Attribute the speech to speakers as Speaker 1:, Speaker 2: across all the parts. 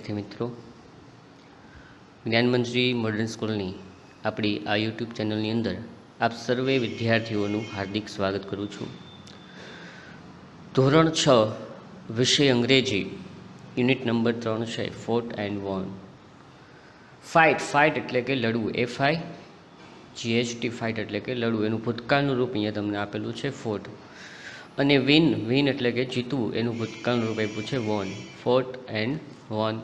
Speaker 1: विद्यार्थी मित्रों, ज्ञानमंत्री मॉडर्न स्कूलनी अपनी आ यूट्यूब चेनलनी अंदर आप सर्वे विद्यार्थीओનું हार्दिक स्वागत करूँ छूँ। धोरण 6 विषय अंग्रेजी यूनिट नंबर 3 है फोर्ट एंड वॉन। फाइट एटले के लड़વું, FIGHT फाइट एटले के लड़વું, एનું ભૂતકાળનું રૂપ અહીંયા તમને આપેલું છે ફોર્ટ। અને વિન એટલે કે જીતવું, એનું ભૂતકાળનું રૂપ આપ્યું છે વોન, ફોર્ટ એન્ડ વોન।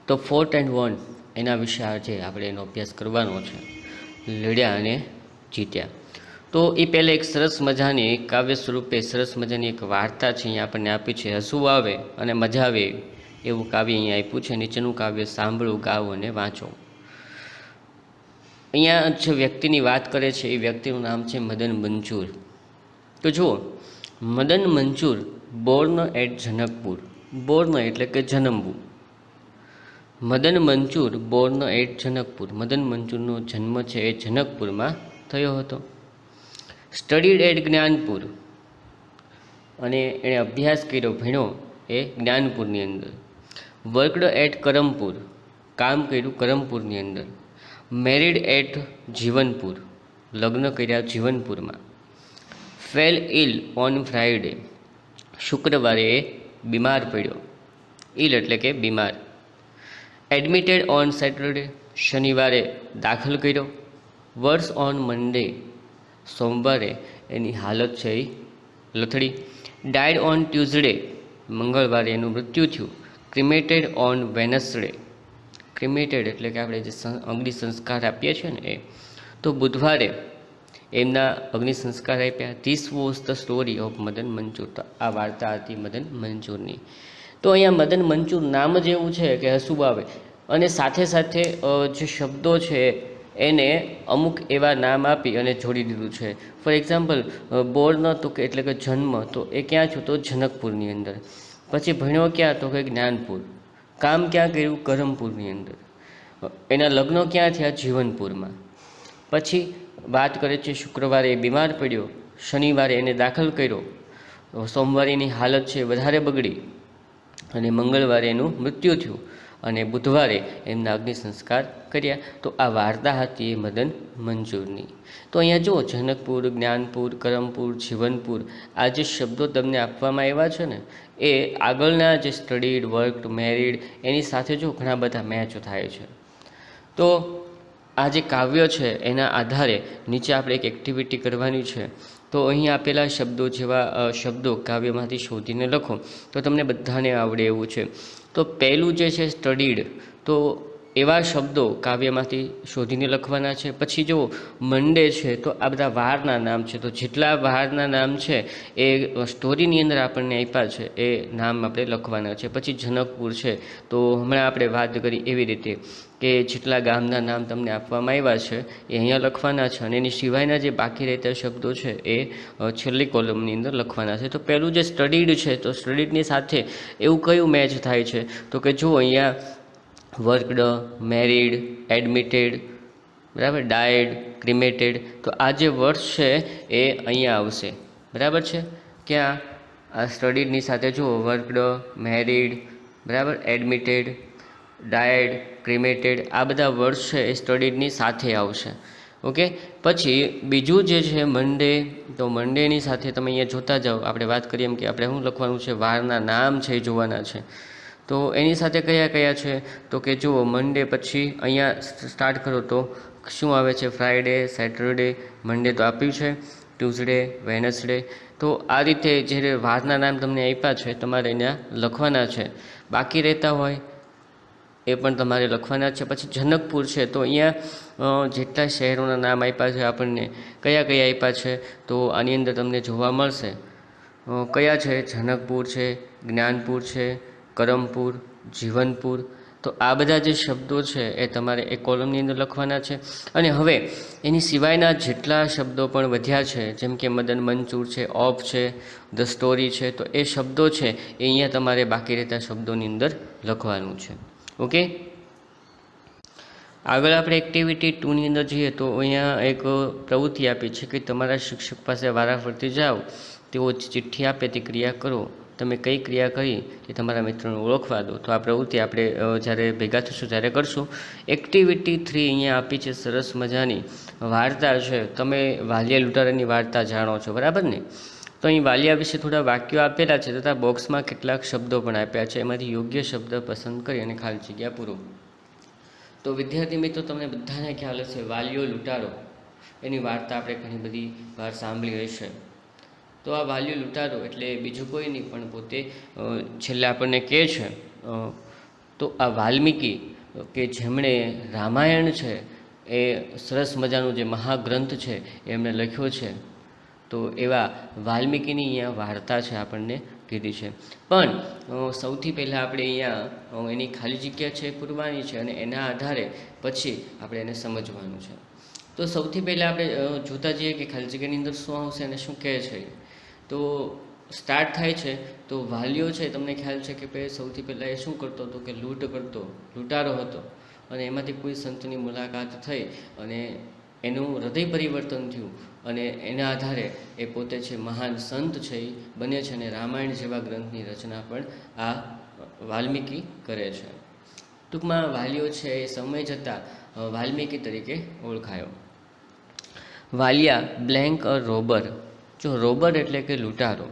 Speaker 1: તો ફોર્ટ એન્ડ વોન એના વિશે આજે આપણે એનો અભ્યાસ કરવાનો છે, લડ્યા અને જીત્યા। તો એ પહેલાં એક સરસ મજાની કાવ્ય સ્વરૂપે સરસ મજાની એક વાર્તા છે અહીંયા આપણને આપી છે। હસવું આવે અને મજા આવે એવું કાવ્ય અહીંયા આપ્યું છે। નીચેનું કાવ્ય સાંભળો, ગાઓ અને વાંચો। અહીંયા જે વ્યક્તિની વાત કરે છે એ વ્યક્તિનું નામ છે મદન મંજૂર। તો જુઓ, મદન મંજૂર બોર્ન એટ જનકપુર। બોર્ન એટલે કે જન્મવું। મદન મંજૂર બોર્ન એટ જનકપુર। મદન મંજૂરનો જન્મ છે એ જનકપુરમાં થયો હતો। સ્ટડીડ એટ જ્ઞાનપુર, અને એણે અભ્યાસ કર્યો, ભણ્યો એ જ્ઞાનપુરની અંદર। વર્કડ એટ કરમપુર, કામ કર્યું કરમપુરની અંદર। મેરિડ એટ જીવનપુર, લગ્ન કર્યા જીવનપુરમાં। ફેલ ઇલ ઓન ફ્રાઈડે, શુક્રવારે એ બીમાર પડ્યો। ઇલ એટલે કે બીમાર। એડમિટેડ ઓન સેટરડે, શનિવારે દાખલ કર્યો। વર્સ ઓન મંડે, સોમવારે એની હાલત છે એ લથડી। ડાયડ ઓન ટ્યુઝડે, મંગળવારે એનું મૃત્યુ થયું। ક્રિમેટેડ ઓન વેનસડે, ક્રિમેટેડ એટલે કે આપણે જે અગ્નિ સંસ્કાર આપીએ છીએ ને એ, તો બુધવારે એમના અગ્નિ સંસ્કાર આપ્યા। This was the story of Madan મંજૂર। તો આ વાર્તા હતી મદન મંજૂરની। તો અહીંયા મદન મંજૂર નામ જ એવું છે કે હસવું આવે, અને સાથે સાથે જે શબ્દો છે એને અમુક એવા નામ આપી અને જોડી દીધું છે। ફોર એક્ઝામ્પલ, બોર્ન તો કે એટલે કે જન્મ, તો એ ક્યાં થયું? તો જનકપુરની અંદર। પછી ભણ્યો ક્યાં? તો કે જ્ઞાનપુર। કામ ક્યાં કર્યું? કરમપુરની અંદર। એના લગ્નો ક્યાં થયા? જીવનપુરમાં। પછી વાત કરે છે શુક્રવારે એ બીમાર પડ્યો, શનિવારે એને દાખલ કર્યો, સોમવારે એની હાલત છે વધારે બગડી, અને મંગળવારે એનું મૃત્યુ થયું, અને બુધવારે એમના અગ્નિ સંસ્કાર કર્યા। તો આ વાર્તા હતી એ મદન મંજૂરની। તો અહીંયા જુઓ, જનકપુર, જ્ઞાનપુર, કરમપુર, જીવનપુર, આ જે શબ્દો તમને આપવામાં આવ્યા છે ને, એ આગળના જે સ્ટડીડ, વર્કડ, મેરિડ એની સાથે જો ઘણા બધા મેચ થાય છે। તો આ જે કાવ્ય છે એના આધારે નીચે આપણે એક એક્ટિવિટી કરવાની છે। તો અહીં આપેલા શબ્દો જેવા શબ્દો કાવ્યમાંથી શોધીને લખો, તો તમને બધાને આવડે એવું છે। તો પહેલું જે છે સ્ટડીડ, તો એવા શબ્દો કાવ્યમાંથી શોધીને લખવાના છે। પછી જો મંડે છે, તો આ બધા વારના નામ છે, તો જેટલા વારના નામ છે એ સ્ટોરીની અંદર આપણને આપ્યા છે એ નામ આપણે લખવાના છે। પછી જનકપુર છે, તો હમણાં આપણે વાત કરી એવી રીતે કે જેટલા ગામના નામ તમને આપવામાં આવ્યા છે એ અહીંયા લખવાના છે, અને એની સિવાયના જે બાકી રહેતા શબ્દો છે એ છેલ્લી કોલમની અંદર લખવાના છે। તો પહેલું જે સ્ટડીડ છે, તો સ્ટડીડની સાથે એવું કયું મેચ થાય છે? તો કે જો અહીંયા વર્કડ, મેરિડ, એડમિટેડ, બરાબર, ડાયડ, ક્રિમેટેડ, તો આ જે વર્ડ્સ છે એ અહીંયા આવશે, બરાબર છે। ક્યાં? આ સ્ટડીડની સાથે જુઓ, વર્કડ, મેરિડ, બરાબર, એડમિટેડ, ડાયડ, ક્રિમેટેડ, આ બધા વર્ડ્સ છે એ સ્ટડીડની સાથે આવશે। ઓકે, પછી બીજું જે છે મંડે, તો મંડેની સાથે તમે અહીંયા જોતા જાઓ, આપણે વાત કરીએ એમ કે આપણે શું લખવાનું છે? વારના નામ છે એ જોવાના છે। તો એની સાથે કયા કયા છે? તો કે જુઓ, મંડે પછી અહીંયા સ્ટાર્ટ કરો તો શું આવે છે? ફ્રાઈડે, સેટરડે, મંડે તો આપ્યું છે, ટ્યુઝડે, વેનસડે। તો આ રીતે જે વારના નામ તમને આપ્યા છે તમારે અહીંયા લખવાના છે। બાકી રહેતા હોય એ પણ તમારે લખવાના છે। પછી જનકપુર છે, તો અહીંયા જેટલા શહેરોના નામ આપ્યા છે આપણને, કયા કયા આપ્યા છે? તો આની અંદર તમને જોવા મળશે કયા છે? જનકપુર છે, જ્ઞાનપુર છે, કરમપુર, જીવનપુર। તો આ બધા જે શબ્દો છે એ તમારે એક કોલમની અંદર લખવાના છે। અને હવે એની સિવાયના જેટલા શબ્દો પણ વધ્યા છે, જેમ કે મદન મંજૂર છે, ઓફ છે, ધ સ્ટોરી છે, તો એ શબ્દો છે એ અહીંયા તમારે બાકી રહેતા શબ્દોની અંદર લખવાનું છે। ઓકે, આગળ આપણે એક્ટિવિટી 2ની અંદર જઈએ તો અહીંયા એક પ્રવૃત્તિ આપી છે કે તમારા શિક્ષક પાસે વારાફરતી જાઓ, તેઓ ચિઠ્ઠી આપે તે ક્રિયા કરો તમે કઈ ક્રિયા કરી તે તમારા મિત્રોને ઓળખવા દો. તો આ પ્રવૃત્તિ આપણે જ્યારે ભેગા થશું ત્યારે કરશું. એક્ટિવિટી 3 અહીંયા આપી છે સરસ મજાની વાર્તા છે. તમે વાલિયા લુટારાની વાર્તા જાણો છો, બરાબર ને? તો અહીં વાલિયા વિશે થોડા વાક્યો આપેલા છે તથા બોક્સમાં કેટલાક શબ્દો પણ આપ્યા છે. એમાંથી યોગ્ય શબ્દ પસંદ કરી અને ખાલી જગ્યા પૂરો. તો વિદ્યાર્થી મિત્રો, તમને બધાને ખ્યાલ હશે વાલિયો લુટારો એની વાર્તા આપણે ઘણી બધી વાર સાંભળી હશે. તો આ વાલિયો લુટારો એટલે બીજું કોઈ નહીં પણ પોતે છેલ્લે આપણને કહે છે તો આ વાલ્મીકી કે જેમણે રામાયણ છે એ સરસ મજાનું જે મહાગ્રંથ છે એમણે લખ્યો છે. તો એવા વાલ્મીકીની અહીંયા વાર્તા છે આપણને કીધી છે. પણ સૌથી પહેલાં આપણે અહીંયા એની ખાલી જગ્યા છે પૂરવાની છે અને એના આધારે પછી આપણે એને સમજવાનું છે. તો સૌથી પહેલાં આપણે જોતા જઈએ કે ખાલી જગ્યાની અંદર શું આવશે અને શું કહે છે. તો સ્ટાર્ટ થાય છે તો વાલિયો છે, તમને ખ્યાલ છે કે સૌથી પહેલાં એ શું કરતો હતો કે લૂંટારો હતો અને એમાંથી કોઈ સંતની મુલાકાત થઈ અને એનું હૃદય પરિવર્તન થયું અને એના આધારે એ પોતે છે મહાન સંત છે એ બને છે અને રામાયણ જેવા ગ્રંથની રચના પણ આ વાલ્મીકી કરે છે. ટૂંકમાં વાલિયો છે એ સમય જતાં વાલ્મીકી તરીકે ઓળખાયો. Valiya blank a robber. જો રોબર એટલે કે લૂંટારો,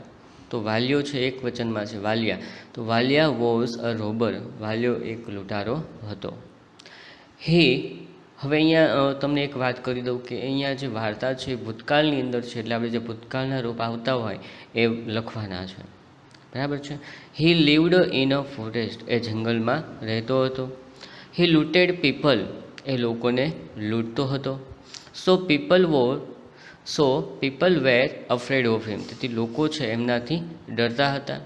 Speaker 1: તો વાલિયો છે એક વચનમાં છે વાલિયા. તો વાલિયા વોઝ અ રોબર. વાલિયો એક લૂંટારો હતો. હવે અહીંયા તમને એક વાત કરી દઉં કે અહીંયા જે વાર્તા છે ભૂતકાળની અંદર છે, એટલે આપણે જે ભૂતકાળના રૂપ આવતા હોય એ લખવાના છે, બરાબર છે. હી લીવડ ઇન અ ફોરેસ્ટ. એ જંગલમાં રહેતો હતો. હી લૂટેડ પીપલ. એ લોકોને લૂંટતો હતો. So people were afraid of him. તેથી લોકો છે એમનાથી ડરતા હતા.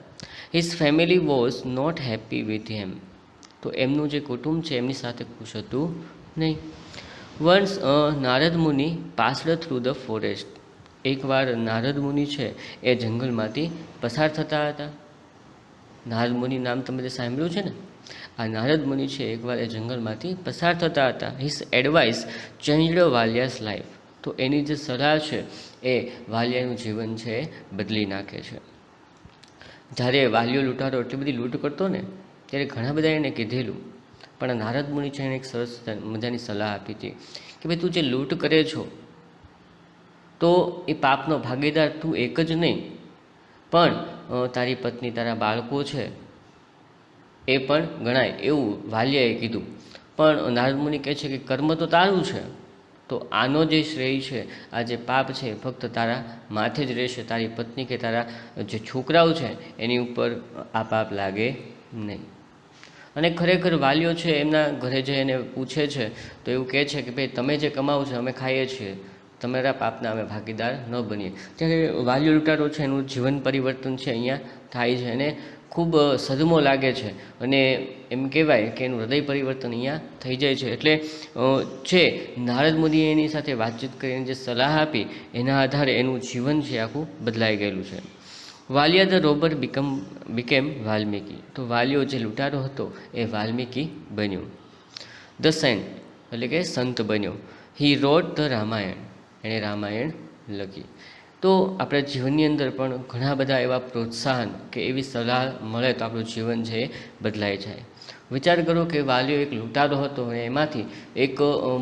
Speaker 1: His family was not happy with him. તો એમનું જે કુટુંબ છે એમની સાથે ખુશ હતું નહીં. વન્સ નારદ મુનિ પાસ્ડ થ્રુ ધ ફોરેસ્ટ. એકવાર નારદ મુનિ છે એ જંગલમાંથી પસાર થતા હતા. નારદ મુનિ નામ તમે જે સાંભળ્યું છે ને, આ નારદ મુનિ છે એકવાર એ જંગલમાંથી પસાર થતા હતા. His advice changed Valiya's life. તો એની જે સલાહ છે એ વાલિયાનું જીવન છે એ બદલી નાખે છે. જ્યારે વાલિયો લૂંટારો એટલી બધી લૂંટ કરતો ને ત્યારે ઘણા બધા એને કીધેલું, પણ નારદ મુનિ છે એને એક સરસ મજાની સલાહ આપી હતી કે ભાઈ તું જે લૂંટ કરે છો તો એ પાપનો ભાગીદાર તું એક જ નહીં, પણ તારી પત્ની, તારા બાળકો છે એ પણ ગણાય, એવું વાલિયાએ કીધું. પણ નારદ મુનિ કહે છે કે કર્મ તો તારું છે, તો આનો જે શ્રેય છે, આ જે પાપ છે ફક્ત તારા માથે જ રહેશે. તારી પત્ની કે તારા જે છોકરાઓ છે એની ઉપર આ પાપ લાગે નહીં. અને ખરેખર વાલિયો છે એમના ઘરે જઈ એને પૂછે છે તો એવું કહે છે કે ભાઈ તમે જે કમાવો છો અમે ખાઈએ છીએ, તમારા પાપના અમે ભાગીદાર ન બનીએ. ત્યારે વાલિયો લૂંટારો છે એનું જીવન પરિવર્તન છે અહીંયા થાય છે અને ખૂબ સદમો લાગે છે અને એમ કહેવાય કે એનું હૃદય પરિવર્તન અહીંયા થઈ જાય છે. એટલે છે નારદ મુનિએ એની સાથે વાતચીત કરીને જે સલાહ આપી એના આધારે એનું જીવન છે આખું બદલાઈ ગયેલું છે. Valiya the robber became Valmiki. તો વાલિયો જે લૂંટારો હતો એ વાલ્મીકી બન્યો. ધ સેન્ટ એટલે કે સંત બન્યો. હી રોટ ધ રામાયણ. એણે રામાયણ લખી. તો આપણા જીવનની અંદર પણ ઘણા બધા એવા પ્રોત્સાહન કે એવી સલાહ મળે તો આપણું જીવન છે એ બદલાઈ જાય. વિચાર કરો કે વાલિયો એક લૂંટારો હતો અને એમાંથી એક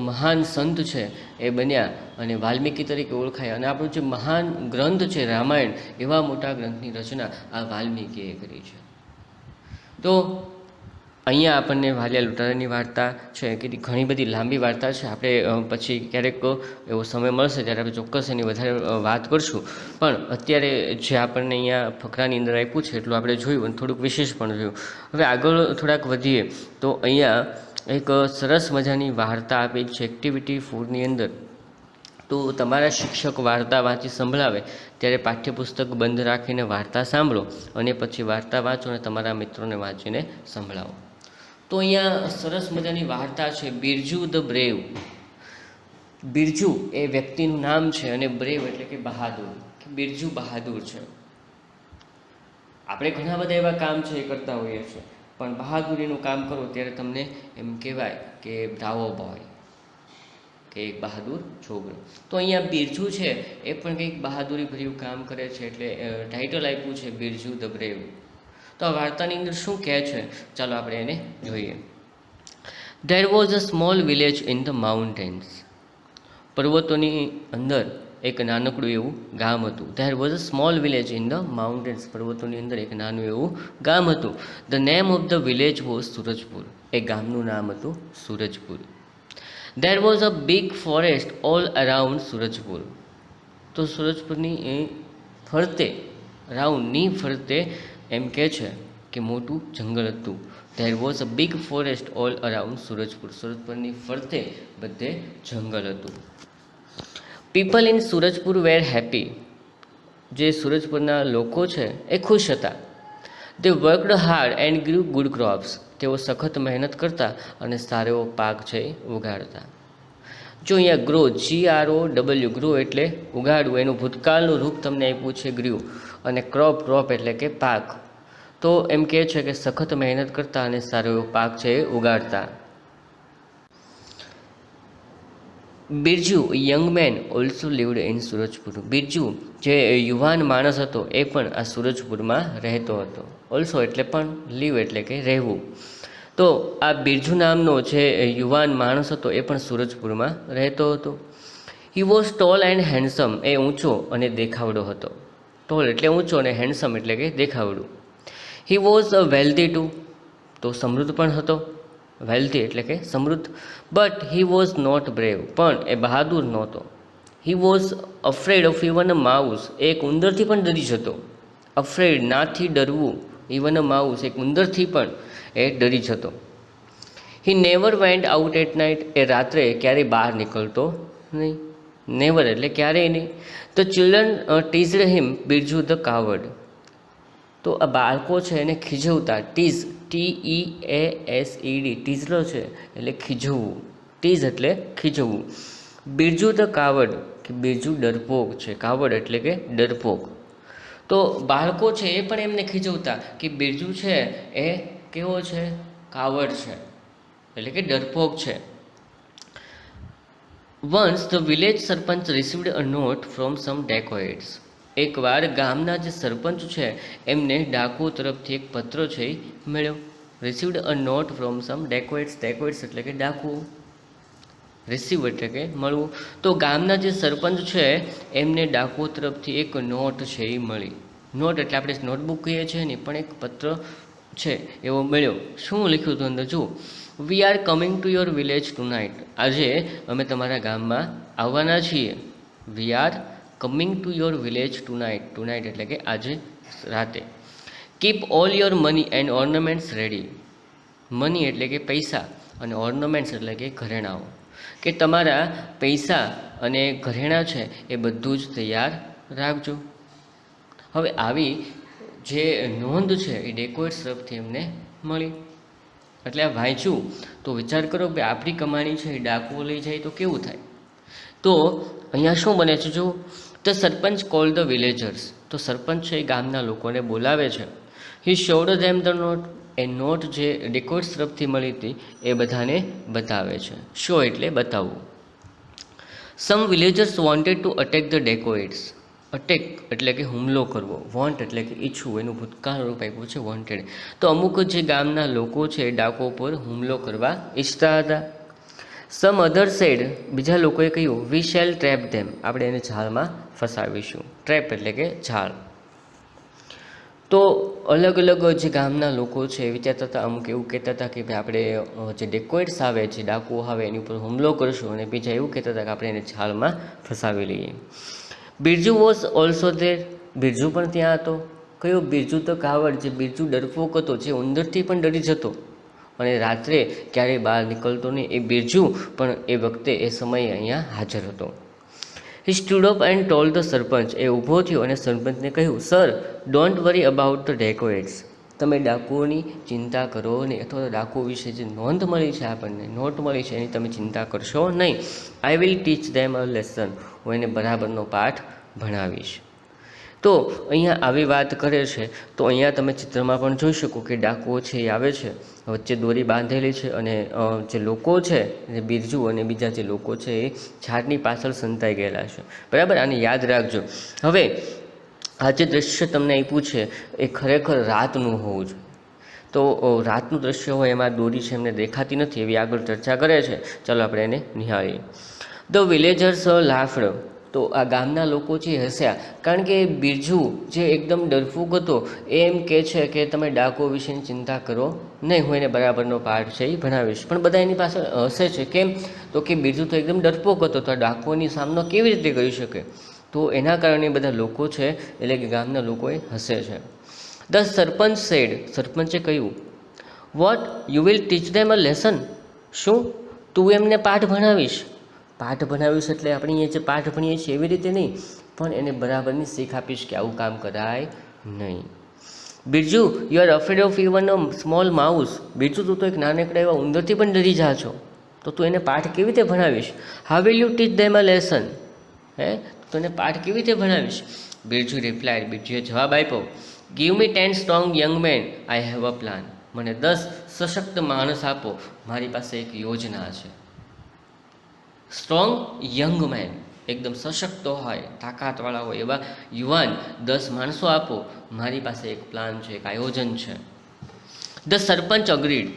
Speaker 1: મહાન સંત છે એ બન્યા અને વાલ્મીકી તરીકે ઓળખાયા. અને આપણું જે મહાન ગ્રંથ છે રામાયણ, એવા મોટા ગ્રંથની રચના આ વાલ્મીકીએ કરી છે. તો અહીંયા આપણને વાલિયા લૂંટારાની વાર્તા છે કે ઘણી બધી લાંબી વાર્તા છે. આપણે પછી ક્યારેક એવો સમય મળશે ત્યારે આપણે ચોક્કસ એની વધારે વાત કરશું. પણ અત્યારે જે આપણને અહીંયા ફકરાની અંદર આપ્યું છે એટલું આપણે જોયું અને થોડુંક વિશેષ પણ જોયું. હવે આગળ થોડાક વધીએ તો અહીંયા એક સરસ મજાની વાર્તા આપી છે એક્ટિવિટી 4ની અંદર. તો તમારા શિક્ષક વાર્તા વાંચી સંભળાવે ત્યારે પાઠ્યપુસ્તક બંધ રાખીને વાર્તા સાંભળો અને પછી વાર્તા વાંચો અને તમારા મિત્રોને વાંચીને સંભળાવો. તો અહીંયા સરસ મજાની વાર્તા છે બિરજુ ધ બ્રેવ. બિરજુ એ વ્યક્તિનું નામ છે અને બ્રેવ એટલે કે બહાદુર. બિરજુ બહાદુર છે. આપણે ઘણા બધા એવા કામ છે એ કરતા હોઈએ છીએ, પણ બહાદુરીનું કામ કરો ત્યારે તમને એમ કહેવાય કે બ્રાવો બોય, કે એક બહાદુર છોકરો. તો અહીંયા બિરજુ છે એ પણ કંઈક બહાદુરી ભર્યું કામ કરે છે એટલે ટાઇટલ આપ્યું છે બિરજુ ધ બ્રેવ. તો આ વાર્તાની અંદર શું કહે છે, ચાલો આપણે એને જોઈએ. There was a small village in the mountains. પર્વતોની અંદર એક નાનકડું એવું ગામ હતું. There was a small village in the mountains. પર્વતોની અંદર એક નાનું એવું ગામ હતું. The name of the village was Surajpur. એ ગામનું નામ હતું Surajpur. There was a big forest all around Surajpur. તો સુરજપુરની એ ફરતે, રાઉન્ડની ફરતે એમ કહે છે કે મોટું જંગલ હતું. There was a big forest all around Surajpur. સુરજપુરની ફરતે બધે જંગલ હતું. People in Surajpur were happy. જે સુરજપુરના લોકો છે એ ખુશ હતા. They worked hard and grew good crops. તેઓ સખત મહેનત કરતા અને સારો એવો પાક છે ઉગાડતા. જો અહીંયા ગ્રો, GROW, ગ્રો એટલે ઉગાડવું, એનું ભૂતકાળનું રૂપ તમને આપ્યું છે ગ્રુ, અને ક્રોપ એટલે કે પાક. તો એમ કહે છે કે સખત મહેનત કરતા અને સારો એવો પાક છે એ ઉગાડતા. Birju young man also lived in Surajpur. Birju જે યુવાન માણસ હતો એ પણ આ સુરજપુરમાં રહેતો હતો. ઓલ્સો એટલે પણ, લીવ એટલે કે રહેવું. તો આ બિરજુ નામનો જે યુવાન માણસ હતો એ પણ સુરજપુરમાં રહેતો હતો. He was tall and handsome. એ ઊંચો અને દેખાવડો હતો. ટોલ એટલે ઊંચો અને હેન્ડસમ એટલે કે દેખાવડું. He was a wealthy too. તો સમૃદ્ધ પણ હતો. વેલ્ધી એટલે કે સમૃદ્ધ. But he was not brave. પણ એ બહાદુર નહોતો. He was afraid of even a mouse. એક ઉંદરથી પણ ડરી જતો. અફ્રેડ નાથી ડરવું, ઇવન અ માઉસ એક ઉંદરથી પણ એ ડરી જતો. He never went out at night. એ રાત્રે ક્યારેય બહાર નીકળતો નહીં. નેવર એટલે ક્યારેય નહીં. The children teased him Birju the coward. તો આ બાળકો છે એને ખીજવતા. ટીઝ, TEASED, ટીઝલો છે એટલે ખીજવવું. ટીઝ એટલે ખીજવવું. બિરજુ ધ કાવર્ડ, કે બિરજુ ડરપોક છે. કાવડ એટલે કે ડરપોક. તો બાળકો છે એ પણ એમને ખીજવતા કે બિરજુ છે એ કેવો છે, કાવડ છે એટલે કે ડરપોક છે. Once the village sarpanch received a note from some dacoits. એકવાર ગામના જે સરપંચ છે એમને ડાકુ તરફથી એક પત્ર છે એ મળ્યો. Received a note from some dacoits. Dacoits એટલે કે ડાકુ. રિસીવ એટલે કે મળવું. તો ગામના જે સરપંચ છે એમને ડાકુ તરફથી એક નોટ છે એ મળી. નોટ એટલે આપણે નોટબુક કહીએ છીએ ને, પણ એક પત્ર છે એવો મળ્યો. શું લખ્યું હતું અંદર જુઓ. We are coming to your village tonight. આજે અમે તમારા ગામમાં આવવાના છીએ. We are coming to your village tonight. Tonight એટલે કે આજે રાતે. Keep all your money and ornaments ready. Money એટલે કે પૈસા, અને ઓર્નામેન્ટ્સ એટલે કે ઘરેણાઓ. કે તમારા પૈસા અને ઘરેણાં છે એ બધું જ તૈયાર રાખજો. હવે આવી જે નોંધ છે એ ડેકોઇટ્સ તરફથી એમને મળી. એટલે આ વાંચ્યું તો વિચાર કરો કે આપણી કમાણી છે એ ડાકુઓ લઈ જાય તો કેવું થાય. તો અહીંયા શું બને છે જો. The sarpanch call the villagers. તો સરપંચ છે એ ગામના લોકોને બોલાવે છે. He showed them the note. એ નોટ જે ડેકોઇટ્સ તરફથી મળી હતી એ બધાને બતાવે છે. શો એટલે બતાવવું. Some villagers wanted to attack the dacoits. Attack એટલે કે હુમલો કરવો. વોન્ટ એટલે કે ઈચ્છવું, એનું ભૂતકાળ રૂપ આપ્યું છે વોન્ટેડ. તો અમુક જે ગામના લોકો છે ડાકો પર હુમલો કરવા ઈચ્છતા હતા. સમ અધર સેડ. બીજા લોકોએ કહ્યું વી શેલ ટ્રેપ ધેમ. આપણે એને જાળમાં ફસાવીશું. ટ્રેપ એટલે કે જાળ. તો અલગ અલગ જે ગામના લોકો છે વિચારતા હતા. અમુક એવું કહેતા હતા કે ભાઈ આપણે જે ડેકોઇટ્સ આવે, જે ડાકુઓ આવે એની ઉપર હુમલો કરશું, અને બીજા એવું કહેતા હતા કે આપણે એને જાળમાં ફસાવી લઈએ. Birju was also there. Birju પણ ત્યાં હતો. કયો બિરજુ તો કાવડ, જે બિરજુ ડરપોક હતો, જે ઉંદરથી પણ ડરી જતો અને રાત્રે ક્યારેય બહાર નીકળતો નહીં, એ બિરજુ પણ એ વખતે એ સમયે અહીંયા હાજર હતો. He stood up and told the sarpanch. એ ઊભો થયો અને સરપંચને કહ્યું, sir don't worry about the dacoits. તમે ડાકુઓની ચિંતા કરો નહીં, અથવા તો ડાકુ વિશે જે નોંધ મળી છે, આપણને નોટ મળી છે, એની તમે ચિંતા કરશો નહીં. I will teach them a lesson. હું એને બરાબરનો પાઠ ભણાવીશ. તો અહીંયા આવી વાત કરે છે. તો અહીંયા તમે ચિત્રમાં પણ જોઈ શકો કે ડાકુઓ છે એ આવે છે, વચ્ચે દોરી બાંધેલી છે, અને જે લોકો છે જે બિરજુ અને બીજા જે લોકો છે એ ઝાડની પાછળ સંતાઈ ગયેલા છે. બરાબર, આને યાદ રાખજો. હવે આ જે દૃશ્ય તમને આપ્યું છે એ ખરેખર રાતનું હોવું જોઈએ. તો રાતનું દૃશ્ય હોય એમાં દોરી છે એમને દેખાતી નથી એવી આગળ ચર્ચા કરે છે. ચાલો આપણે એને નિહાળીએ. The villagers laughed. તો આ ગામના લોકો છે હસ્યા, કારણ કે બિરજુ જે એકદમ ડરફૂક હતો એ એમ કહે છે કે તમે ડાકુ વિશેની ચિંતા કરો નહીં, હું એને બરાબરનો પાઠ છે એ ભણાવીશ. પણ બધા એની પાસે હસે છે. કેમ? તો કે બિરજુ તો એકદમ ડરપોક હતો, તો આ ડાકુઓની સામનો કેવી રીતે કરી શકે? તો એના કારણે બધા લોકો છે એટલે કે ગામના લોકો એ હસે છે. The sarpanch sad. સરપંચે કહ્યું, what you will teach them a lesson. શું તું એમને પાઠ ભણાવીશ? પાઠ ભણાવીશ એટલે આપણે અહીંયા જે પાઠ ભણીએ છીએ એવી રીતે નહીં, પણ એને બરાબરની શીખ આપીશ કે આવું કામ કરાય નહીં. Birju, you are afraid of even a small mouse. Birju, તું તો એક નાનકડા એવા ઉંદરથી પણ ડરી જા છો, તો તું એને પાઠ કેવી રીતે ભણાવીશ? How will you teach them a lesson. તો એને પાઠ કેવી રીતે ભણાવીશ? બિરજુ રિપ્લાયડ. બિરજુએ જવાબ આપ્યો, give me 10 strong young men, I have a plan. મને 10 સશક્ત માણસ આપો, મારી પાસે એક યોજના છે. સ્ટ્રોંગ યંગ મેન, એકદમ સશક્ત હોય, તાકાતવાળા હોય એવા યુવાન 10 માણસો આપો, મારી પાસે એક પ્લાન છે, એક આયોજન છે. The sarpanch agreed.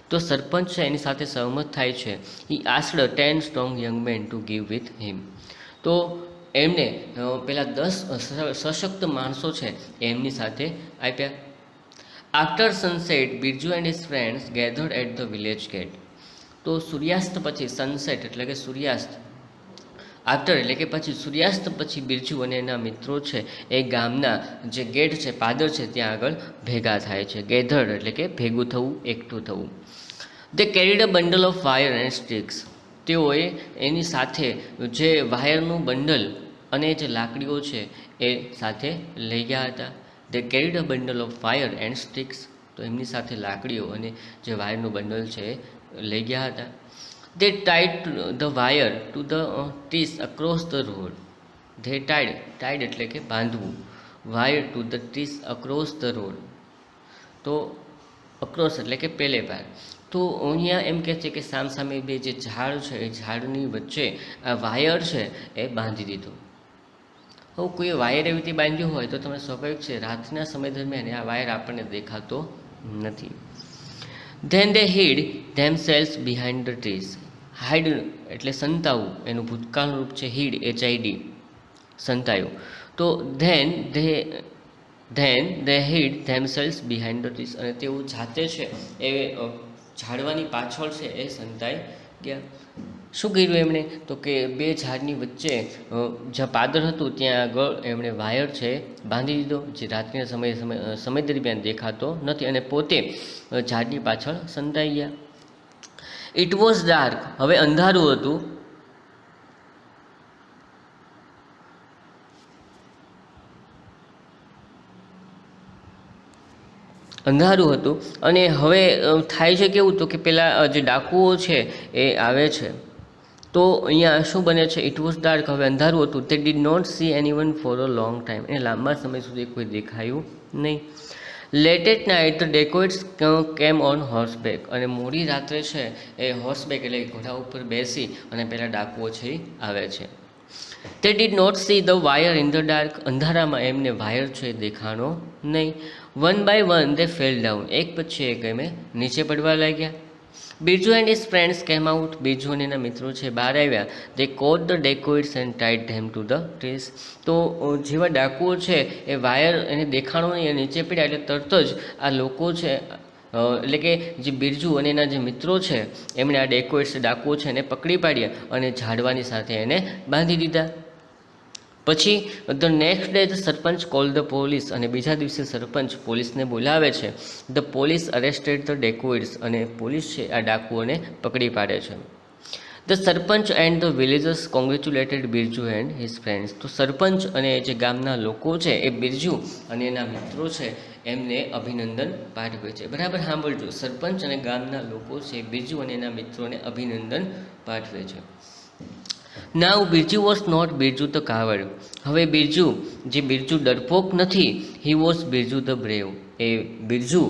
Speaker 1: તો સરપંચ છે એની સાથે સહમત થાય છે. He asked 10 strong young men to give with him. તો એમને પેલા 10 સશક્ત માણસો છે એમની સાથે આપ્યા. After sunset Birju and his friends gathered at the village gate. તો સૂર્યાસ્ત પછી, સનસેટ એટલે કે સૂર્યાસ્ત, આફ્ટર એટલે કે પછી, સૂર્યાસ્ત પછી બિરજુ અને એના મિત્રો છે એ ગામના જે ગેટ છે, પાદર છે, ત્યાં આગળ ભેગા થાય છે. ગેધર્ડ એટલે કે ભેગું થવું, એકઠું થવું. They carried a bundle of wire and sticks. તેઓએ એની સાથે જે વાયરનું બંડલ અને જે લાકડીઓ છે એ સાથે લઈ ગયા હતા. They carried a bundle of wire and sticks. તો એમની સાથે લાકડીઓ અને જે વાયરનું બંડલ છે એ લઈ ગયા હતા. They tied the wire to the trees across the road. They tied એટલે કે બાંધવું, wire to the trees across the road. તો across એટલે કે પેલે પાર. તો અહીંયા એમ કહે છે કે સામસામે બે જે ઝાડ છે એ ઝાડની વચ્ચે આ વાયર છે એ બાંધી દીધો. હવે કોઈ વાયર એવી રીતે બાંધ્યું હોય તો તમે સ્વાભાવિક છે રાતના સમય દરમિયાન આ વાયર આપણને દેખાતો નથી. Then they hid themselves behind the trees. Hide એટલે સંતાવું, એનું ભૂતકાળનું રૂપ છે હીડ, HID, સંતાયું. તો than they hid themselves behind the trees. અને તેઓ જાતે છે એ ઝાડવાની પાછળ છે એ સંતાઈ ગયા. શું કર્યું એમણે? તો કે બે ઝાડની વચ્ચે જ્યાં પાદર હતું ત્યાં આગળ એમણે વાયર છે બાંધી દીધો, જે રાત્રિના સમય દરમિયાન દેખાતો નથી, અને પોતે ઝાડની પાછળ સંતાઈ ગયા. It was dark. હવે અંધારું હતું. અને હવે થાય છે કેવું, તો કે પેલા જે ડાકુઓ છે એ આવે છે. તો અહીંયા શું બને છે? It was dark. હવે અંધારું હતું. He did not see anyone for a long time. એને લાંબા સમય સુધી કોઈ દેખાયું નહીં. Late at night the dacoits came on horseback. અને મોડી રાત્રે છે એ હોર્સબેક એટલે ઘોડા ઉપર બેસી અને પેલા ડાકુઓ છે એ આવે છે. They did not see the wire in the dark. અંધારામાં એમને વાયર છે દેખાણો નહીં. One by one they fell down. એક પછી એક એમે નીચે પડવા લાગ્યા. Birju and his friends came out. Birju અને એના મિત્રો છે બહાર આવ્યા. They caught the dacoits and tied them to the trees. તો જેવા ડાકુઓ છે એ વાયર એને દેખાણો નહીં, નીચે પડ્યા એટલે તરત જ આ લોકો છે એટલે કે જે બિરજુ અને એના જે મિત્રો છે એમણે આ ડેકોઇટ્સ ડાકુઓ છે એને પકડી પાડ્યા અને ઝાડવાની સાથે એને બાંધી દીધા. પછી the next day the sarpanch call the police. અને બીજા દિવસે સરપંચ પોલીસને બોલાવે છે. The police arrested the dacoits. અને પોલીસ છે આ ડાકુઓને પકડી પાડે છે. The sarpanch and the villagers congratulated Birju and his friends. તો સરપંચ અને જે ગામના લોકો છે એ બિરજુ અને એના મિત્રો છે એમને અભિનંદન પાઠવે છે. બરાબર સાંભળજો, સરપંચ અને ગામના લોકો છે બિરજુ અને એના મિત્રોને અભિનંદન પાઠવે છે. Now Birju was not Birju the coward. હવે બિરજુ ડરપોક નથી. He was Birju the brave. એ બિરજુ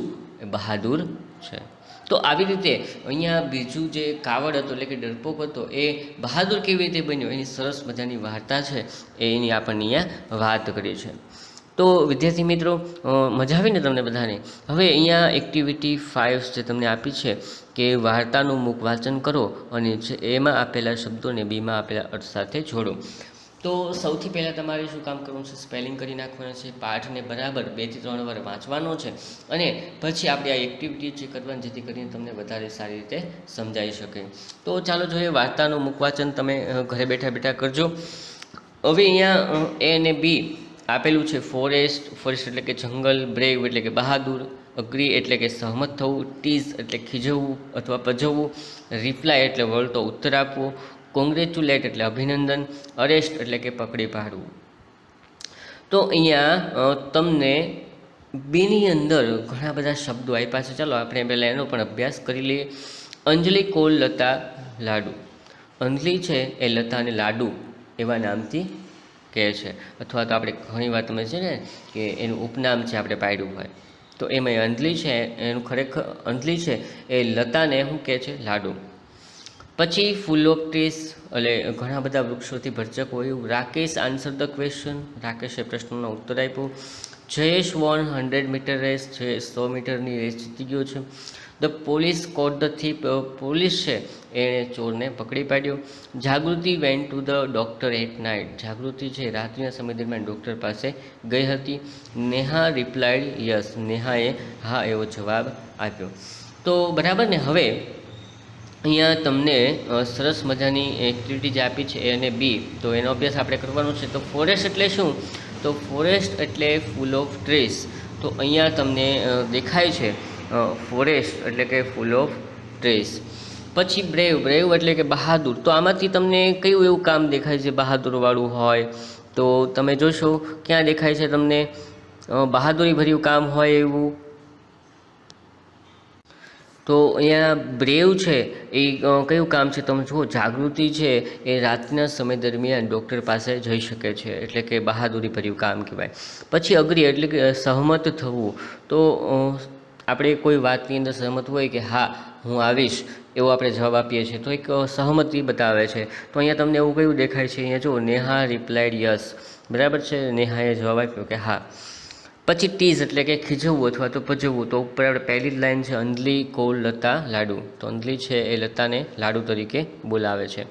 Speaker 1: બહાદુર છે. તો આવી રીતે અહીંયા બિરજુ જે કાવડ હતો એટલે કે ડરપોક હતો એ બહાદુર કેવી રીતે બન્યો એની સરસ મજાની વાર્તા છે એની આપણને અહીંયા વાત કરી છે. તો વિદ્યાર્થી મિત્રો મજા આવીને તમને બધાને? હવે અહીંયા એક્ટિવિટી 5 જે તમને આપી છે કે વાર્તાનું મુખ વાંચન કરો અને એમાં આપેલા શબ્દોને બીમાં આપેલા અર્થ સાથે જોડો. તો સૌથી પહેલાં તમારે શું કામ કરવું છે? સ્પેલિંગ કરી નાખવાનું છે, પાઠને બરાબર 2 થી 3 વાર વાંચવાનો છે અને પછી આપણે આ એક્ટિવિટી જે કરવાની, જેથી કરીને તમને વધારે સારી રીતે સમજાઈ શકે. તો ચાલો જોઈએ, વાર્તાનું મુખ વાંચન તમે ઘરે બેઠા બેઠા કરજો. હવે અહીંયા એ અને બી આપેલું છે. ફોરેસ્ટ એટલે કે જંગલ, બ્રેવ એટલે કે બહાદુર, અગ્રી એટલે કે સહમત થવું, ટીઝ એટલે ખીજવવું અથવા પજવવું, રિપ્લાય એટલે વળતો ઉત્તર આપવો, કોંગ્રેચ્યુલેટ એટલે અભિનંદન, અરેસ્ટ એટલે કે પકડી પાડવું. તો અહીંયા તમને બીની અંદર ઘણા બધા શબ્દો આપ્યા છે. ચાલો આપણે પહેલાં એનો પણ અભ્યાસ કરી લઈએ. અંજલિ, કોલ, લતા, લાડુ. અંજલિ છે એ લતાને લાડુ એવા નામથી કહે છે, અથવા તો આપણે ઘણી વાર તમે છે ને કે એનું ઉપનામ છે આપણે પાડ્યું હોય, તો એમાં અંજલિ છે એનું ખરેખર અંજલિ છે એ લતાને શું કહે છે? લાડુ. પછી ફૂલ ઓફ ટ્રીસ એટલે ઘણા બધા વૃક્ષોથી ભરચક હોય એવું. રાકેશ આન્સર ધ ક્વેશ્ચન, રાકેશે પ્રશ્નનો ઉત્તર આપ્યો. Jayesh won 100 meter race, Jayesh 100 મીટરની રેસ જીતી ગયો છે. The police caught the thief, police છે એણે ચોરને પકડી પાડ્યો. Jagruti went to the doctor at night, Jagruti છે રાત્રિના સમય દરમિયાન ડૉક્ટર પાસે ગઈ હતી. નેહા રિપ્લાયડ યસ, નેહાએ હા એવો જવાબ આપ્યો. તો બરાબર ને? હવે અહીંયા તમને સરસ મજાની એક્ટિવિટી જે આપી છે એ અને બી, તો એનો અભ્યાસ આપણે કરવાનો છે. તો ફોરેસ્ટ એટલે શું? તો ફોરેસ્ટ એટલે ફૂલ ઓફ ટ્રીસ. તો અહીંયા તમને દેખાય છે ફોરેસ્ટ એટલે કે ફૂલ ઓફ ટ્રીસ. પછી બ્રેવ એટલે કે બહાદુર. તો આમાંથી તમને કયું એવું કામ દેખાય છે બહાદુરવાળું હોય? તો તમે જોશો ક્યાં દેખાય છે તમને બહાદુરીભર્યું કામ હોય એવું? તો અહીંયા બ્રેવ છે એ કયું કામ છે તમે જુઓ. જાગૃતિ છે એ રાતના સમય દરમિયાન ડૉક્ટર પાસે જઈ શકે છે, એટલે કે બહાદુરીભર્યું કામ કહેવાય. પછી અગ્રી એટલે કે સહમત થવું. તો આપણે કોઈ વાતની અંદર સહમત હોય કે હા હું આવીશ એવો આપણે જવાબ આપીએ છીએ, તો એક સહમતિ બતાવે છે. તો અહીંયા તમને એવું કયું દેખાય છે? અહીંયા જુઓ, નેહા રિપ્લાયડ યસ, બરાબર છે, નેહાએ જવાબ આપ્યો કે હા. પછી ટીઝ એટલે કે ખીજવવું અથવા તો પજવવું. તો ઉપર આપણે પહેલી જ લાઈન છે અંજલિ, કોલ, લતા, લાડુ. તો અંજલિ છે એ લતાને લાડુ તરીકે બોલાવે છે.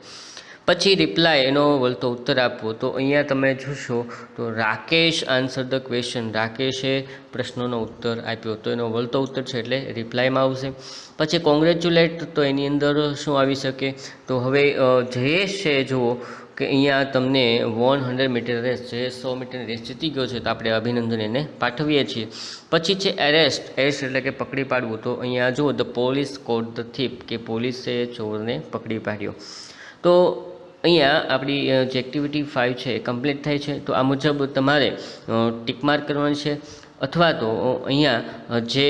Speaker 1: પછી રિપ્લાય એનો વળતો ઉત્તર આપવો. તો અહીંયા તમે જોશો તો રાકેશ આન્સર ધ ક્વેશ્ચન, રાકેશે પ્રશ્નોનો ઉત્તર આપ્યો, તો એનો વળતો ઉત્તર છે એટલે રિપ્લાયમાં આવશે. પછી કોંગ્રેચ્યુલેટ, તો એની અંદર શું આવી શકે? તો હવે જયેશ છે જુઓ કે અહીંયા તમને 100 મીટર રેસ, જે 100 મીટરની રેસ જીતી ગયો છે, તો આપણે અભિનંદન એને પાઠવીએ છીએ. પછી છે એરેસ્ટ એટલે કે પકડી પાડવું. તો અહીંયા જુઓ, the police caught the thief, કે પોલીસે ચોરને પકડી પાડ્યો. તો અહીંયા આપણી જે એક્ટિવિટી 5 છે એ કમ્પ્લીટ થાય છે. તો આ મુજબ તમારે ટીક માર્ક કરવાની છે, અથવા તો અહીંયા જે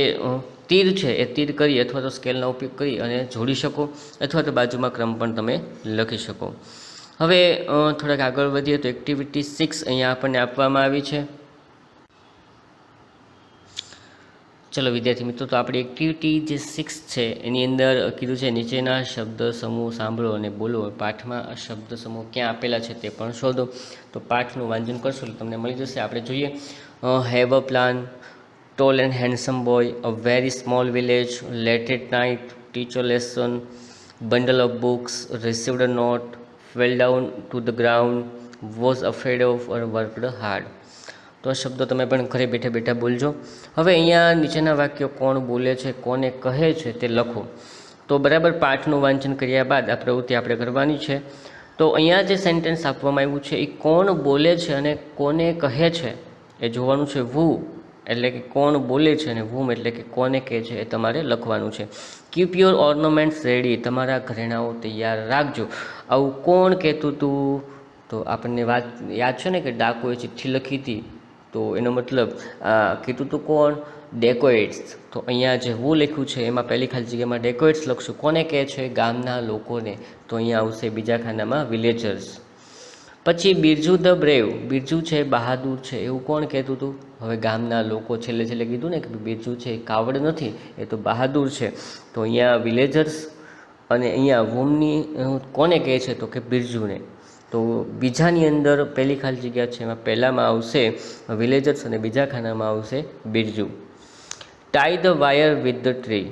Speaker 1: તીર છે એ તીર કરી અથવા તો સ્કેલનો ઉપયોગ કરી અને જોડી શકો, અથવા તો બાજુમાં ક્રમ પણ તમે લખી શકો. હવે થોડાક આગળ વધીએ તો એક્ટિવિટી 6 અહીંયા આપણને આપવામાં આવી છે. ચલો વિદ્યાર્થી મિત્રો, તો આપણી એક્ટિવિટી જે 6 છે એની અંદર કીધું છે નીચેના શબ્દ સમૂહ સાંભળો અને બોલો. પાઠમાં આ શબ્દ સમૂહ ક્યાં આપેલા છે તે પણ શોધો. તો પાઠનું વાંચન કરશો એટલે તમને મળી જશે. આપણે જોઈએ, have a plan, tall and handsome boy, a very small village, late at night, teach a lesson, bundle of books, received a note, fell down to the ground, was afraid of or worked hard. તો શબ્દો તમે પણ ઘરે બેઠા બેઠા બોલજો. હવે અહીંયા નીચેના વાક્યો કોણ બોલે છે, કોને કહે છે તે લખો. તો બરાબર પાઠનું વાંચન કર્યા બાદ આ પ્રવૃત્તિ આપણે કરવાની છે. તો અહીંયા જે સેન્ટેન્સ આપવામાં આવ્યું છે એ કોણ બોલે છે અને કોને કહે છે એ જોવાનું છે. વુ એટલે કે કોણ બોલે છે અને વૂમ એટલે કે કોને કહે છે એ તમારે લખવાનું છે. કીપ યોર ઓર્નામેન્ટ્સ રેડી, તમારા ઘરેણાઓ તૈયાર રાખજો. આવું કોણ કહેતું હતું? તો આપણને વાત યાદ છે ને કે ડાકોએ ચિઠ્ઠી લખી હતી, તો એનો મતલબ કીધું હતું કોણ? ડેકોઇટ્સ. તો અહીંયા જે હું લખ્યું છે એમાં પહેલી ખાલી જગ્યામાં ડેકોઇટ્સ લખશું. કોને કહે છે? ગામના લોકોને. તો અહીંયા આવશે બીજા ખાનામાં વિલેજર્સ. પછી બિરજુ ધ બ્રેવ, બિરજુ છે બહાદુર છે એવું કોણ કહેતું હતું? હવે ગામના લોકો. છેલ્લે કીધું ને કે બિરજુ છે એ કાવડ નથી, એ તો બહાદુર છે. તો અહીંયા વિલેજર્સ. અને અહીંયા વોમની કોને કહે છે? તો કે બિરજુને. તો બીજાની અંદર પહેલી ખાલી જગ્યા છે એમાં પહેલામાં આવશે વિલેજર્સ અને બીજા ખાનામાં આવશે Birju. Tie the wire with the tree,